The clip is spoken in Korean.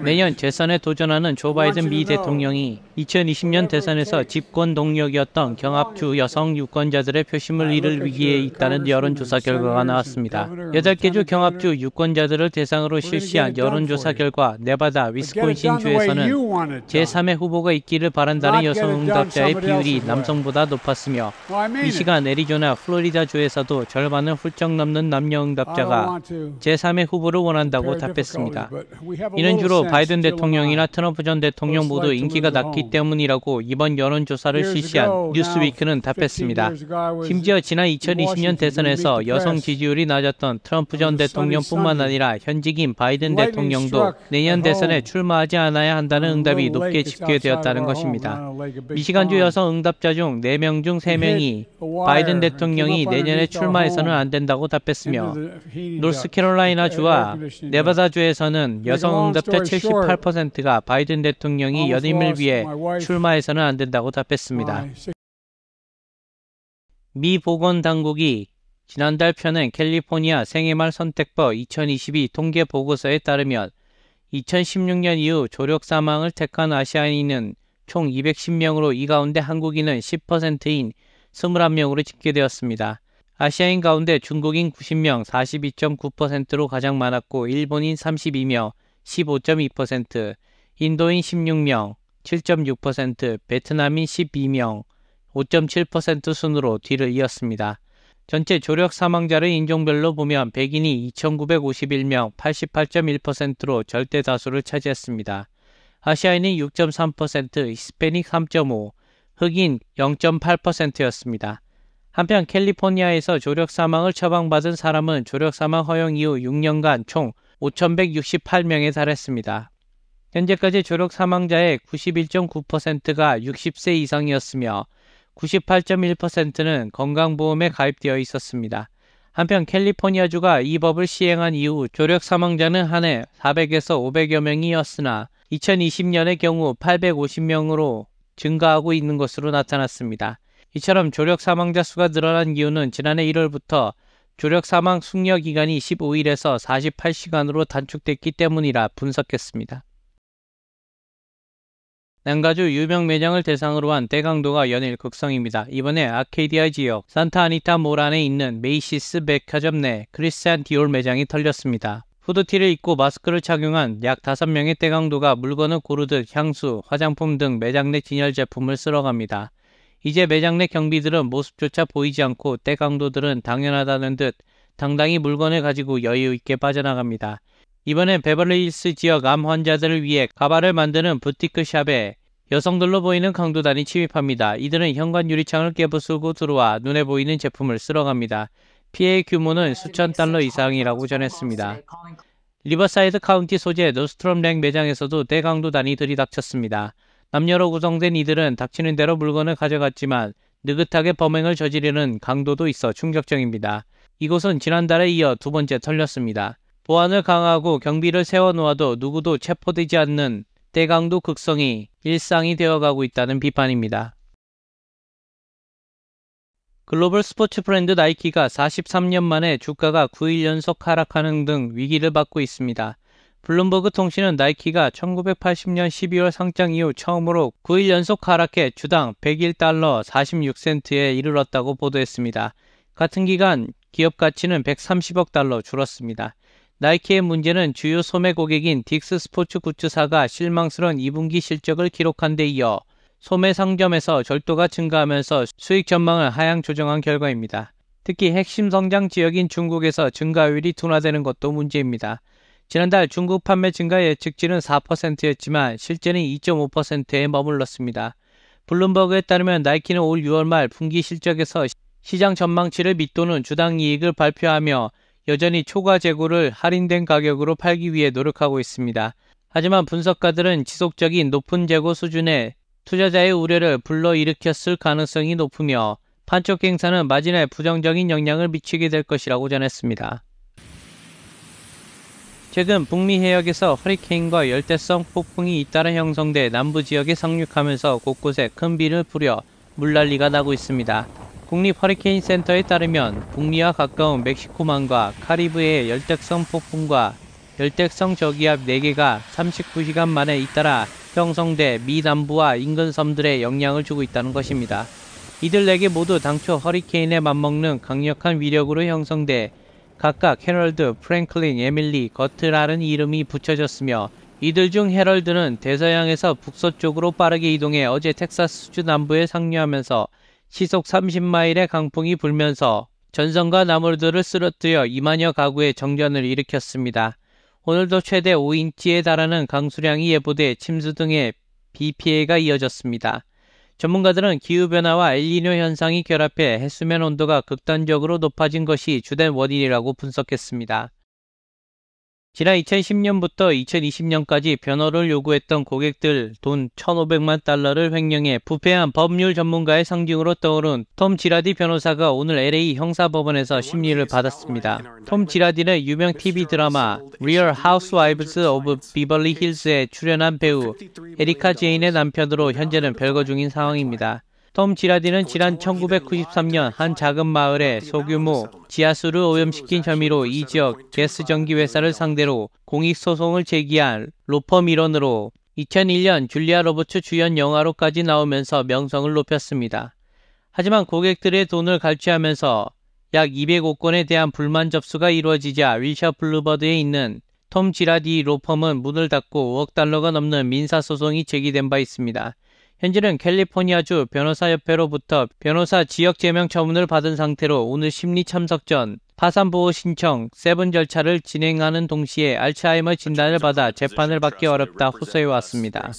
내년 재선에 도전하는 조 바이든 미 대통령이 2020년 대선에서 집권 동력이었던 경합주 여성 유권자들의 표심을 잃을 위기에 있다는 여론조사 결과가 나왔습니다. 8개 주 경합주 유권자들을 대상으로 실시한 여론조사 결과 네바다, 위스콘신 주에서는 제3의 후보가 있기를 바란다는 여성 응답자의 비율이 남성보다 높았으며 미시간, 애리조나, 플로리다 주에서도 절반을 훌쩍 넘는 남녀 응답자가 제3의 후보를 원한다고 답했습니다. 이는 주로 바이든 대통령이나 트럼프 전 대통령 모두 인기가 낮기 때문이라고 이번 여론조사를 실시한 뉴스위크는 답했습니다. 심지어 지난 2020년 대선에서 여성 지지율이 낮았던 트럼프 전 대통령뿐만 아니라 현직인 바이든 대통령도 내년 대선에 출마하지 않아야 한다는 응답이 높게 집계되었다는 것입니다. 미시간주 여성 응답자 중 4명 중 3명이 바이든 대통령이 내년에 출마해서는 안 된다고 답했으며 노스캐롤라이나 주와 네바다 주에서는 여성 응답자 78%가 바이든 대통령이 연임을 위해 출마해서는 안 된다고 답했습니다. 미 보건당국이 지난달 펴낸 캘리포니아 생애말 선택법 2022 통계 보고서에 따르면 2016년 이후 조력 사망을 택한 아시아인은 총 210명으로 이 가운데 한국인은 10%인 21명으로 집계되었습니다. 아시아인 가운데 중국인 90명 42.9%로 가장 많았고 일본인 32명 15.2%, 인도인 16명 7.6%, 베트남인 12명 5.7% 순으로 뒤를 이었습니다. 전체 조력 사망자를 인종별로 보면 백인이 2,951명 88.1%로 절대 다수를 차지했습니다. 아시아인은 6.3%, 히스패닉 3.5%, 흑인 0.8%였습니다. 한편 캘리포니아에서 조력 사망을 처방받은 사람은 조력 사망 허용 이후 6년간 총 5,168명에 달했습니다. 현재까지 조력 사망자의 91.9%가 60세 이상이었으며 98.1%는 건강보험에 가입되어 있었습니다. 한편 캘리포니아주가 이 법을 시행한 이후 조력 사망자는 한 해 400에서 500여 명이었으나 2020년의 경우 850명으로 증가하고 있는 것으로 나타났습니다. 이처럼 조력 사망자 수가 늘어난 이유는 지난해 1월부터 조력 사망 숙려 기간이 15일에서 48시간으로 단축됐기 때문이라 분석했습니다. 난가주 유명 매장을 대상으로 한 대강도가 연일 극성입니다. 이번에 아케이디아 지역 산타아니타 몰 안에 있는 메이시스 백화점 내 크리스찬 디올 매장이 털렸습니다. 후드티를 입고 마스크를 착용한 약 5명의 대강도가 물건을 고르듯 향수, 화장품 등 매장 내 진열 제품을 쓸어갑니다. 이제 매장 내 경비들은 모습조차 보이지 않고 대강도들은 당연하다는 듯 당당히 물건을 가지고 여유 있게 빠져나갑니다. 이번엔 베버리힐스 지역 암 환자들을 위해 가발을 만드는 부티크 샵에 여성들로 보이는 강도단이 침입합니다. 이들은 현관 유리창을 깨부수고 들어와 눈에 보이는 제품을 쓸어갑니다. 피해의 규모는 수천 달러 이상이라고 전했습니다. 리버사이드 카운티 소재 노스트롬 랭 매장에서도 대강도단이 들이닥쳤습니다. 남녀로 구성된 이들은 닥치는 대로 물건을 가져갔지만 느긋하게 범행을 저지르는 강도도 있어 충격적입니다. 이곳은 지난달에 이어 두 번째 털렸습니다. 보안을 강화하고 경비를 세워놓아도 누구도 체포되지 않는 대강도 극성이 일상이 되어가고 있다는 비판입니다. 글로벌 스포츠 브랜드 나이키가 43년 만에 주가가 9일 연속 하락하는 등 위기를 받고 있습니다. 블룸버그 통신은 나이키가 1980년 12월 상장 이후 처음으로 9일 연속 하락해 주당 101달러 46센트에 이르렀다고 보도했습니다. 같은 기간 기업 가치는 130억 달러 줄었습니다. 나이키의 문제는 주요 소매 고객인 딕스 스포츠 굿즈사가 실망스러운 2분기 실적을 기록한 데 이어 소매 상점에서 절도가 증가하면서 수익 전망을 하향 조정한 결과입니다. 특히 핵심 성장 지역인 중국에서 증가율이 둔화되는 것도 문제입니다. 지난달 중국 판매 증가 예측치는 4%였지만 실제는 2.5%에 머물렀습니다. 블룸버그에 따르면 나이키는 올 6월 말 분기 실적에서 시장 전망치를 밑도는 주당 이익을 발표하며 여전히 초과 재고를 할인된 가격으로 팔기 위해 노력하고 있습니다. 하지만 분석가들은 지속적인 높은 재고 수준에 투자자의 우려를 불러일으켰을 가능성이 높으며 판촉 행사는 마진에 부정적인 영향을 미치게 될 것이라고 전했습니다. 최근 북미 해역에서 허리케인과 열대성 폭풍이 잇따라 형성돼 남부 지역에 상륙하면서 곳곳에 큰 비를 뿌려 물난리가 나고 있습니다. 국립 허리케인 센터에 따르면 북미와 가까운 멕시코만과 카리브해의 열대성 폭풍과 열대성 저기압 4개가 39시간 만에 잇따라 형성돼 미 남부와 인근 섬들에 영향을 주고 있다는 것입니다. 이들 4개 모두 당초 허리케인에 맞먹는 강력한 위력으로 형성돼 각각 헤럴드, 프랭클린, 에밀리, 거트라는 이름이 붙여졌으며 이들 중 헤럴드는 대서양에서 북서쪽으로 빠르게 이동해 어제 텍사스주 남부에 상륙하면서 시속 30마일의 강풍이 불면서 전선과 나무들을 쓰러뜨려 2만여 가구의 정전을 일으켰습니다. 오늘도 최대 5인치에 달하는 강수량이 예보돼 침수 등의 비 피해가 이어졌습니다. 전문가들은 기후변화와 엘니뇨 현상이 결합해 해수면 온도가 극단적으로 높아진 것이 주된 원인이라고 분석했습니다. 지난 2010년부터 2020년까지 변호를 요구했던 고객들 돈 1,500만 달러를 횡령해 부패한 법률 전문가의 상징으로 떠오른 톰 지라디 변호사가 오늘 LA 형사법원에서 심리를 받았습니다. 톰 지라디는 유명 TV 드라마 Real Housewives of Beverly Hills에 출연한 배우 에리카 제인의 남편으로 현재는 별거 중인 상황입니다. 톰 지라디는 지난 1993년 한 작은 마을에 소규모 지하수를 오염시킨 혐의로 이 지역 가스전기 회사를 상대로 공익소송을 제기한 로펌 일원으로 2001년 줄리아 로버츠 주연 영화로까지 나오면서 명성을 높였습니다. 하지만 고객들의 돈을 갈취하면서 약 200억 건에 대한 불만 접수가 이루어지자 윌셔 블루버드에 있는 톰 지라디 로펌은 문을 닫고 5억 달러가 넘는 민사소송이 제기된 바 있습니다. 현재는 캘리포니아주 변호사협회로부터 변호사 지역 제명 처분을 받은 상태로 오늘 심리 참석 전 파산보호 신청 7 절차를 진행하는 동시에 알츠하이머 진단을 받아 재판을 받기 어렵다 호소해왔습니다.